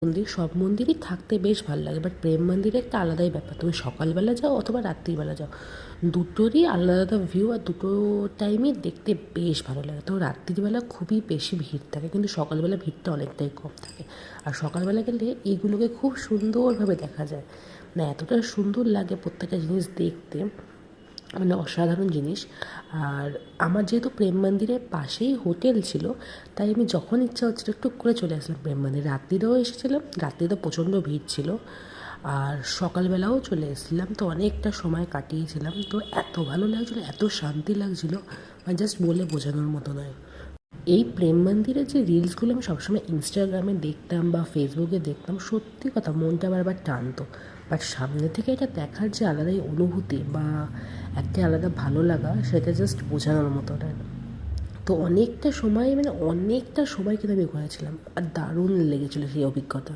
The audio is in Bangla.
মন্দির, সব মন্দিরই থাকতে বেশ ভালো লাগে, বাট প্রেম মন্দিরে একটা আলাদাই ব্যাপার। তুমি সকালবেলা যাও অথবা রাত্রিবেলা যাও, দুটোরই আলাদা আলাদা ভিউ, আর দুটো টাইমই দেখতে বেশ ভালো লাগে। তো রাত্রিবেলা খুবই বেশি ভিড় থাকে, কিন্তু সকালবেলা ভিড়টা অনেকটাই কম থাকে। আর সকালবেলা গেলে এইগুলোকে খুব সুন্দরভাবে দেখা যায়, মানে এতটা সুন্দর লাগে প্রত্যেকটা জিনিস দেখতে, মানে অসাধারণ জিনিস। আর আমার যেহেতু প্রেম মন্দিরের পাশেই হোটেল ছিল, তাই আমি যখন ইচ্ছা হচ্ছিলো টুক করে চলে আসলাম প্রেম মন্দির। রাত্রিরেও এসেছিলাম, রাত্রিতে প্রচণ্ড ভিড় ছিল, আর সকালবেলাও চলে এসেছিলাম। তো অনেকটা সময় কাটিয়েছিলাম। তো এত ভালো লাগছিলো, এত শান্তি লাগছিলো, মানে জাস্ট বলে বোঝানোর মতো নয়। এই প্রেম মন্দিরের যে রিলসগুলো আমি সবসময় ইনস্টাগ্রামে দেখতাম বা ফেসবুকে দেখতাম, সত্যি কথা মনটা বারবার টানতো, বাট সামনে থেকে এটা দেখার যে আলাদাই অনুভূতি বা একটা আলাদা ভালো লাগা, সেটা জাস্ট বোঝানোর মতো নয়। তো অনেকটা সময়, মানে অনেকটা সময় কিন্তু আমি ঘুরেছিলাম, আর দারুণ লেগেছিলো সেই অভিজ্ঞতা।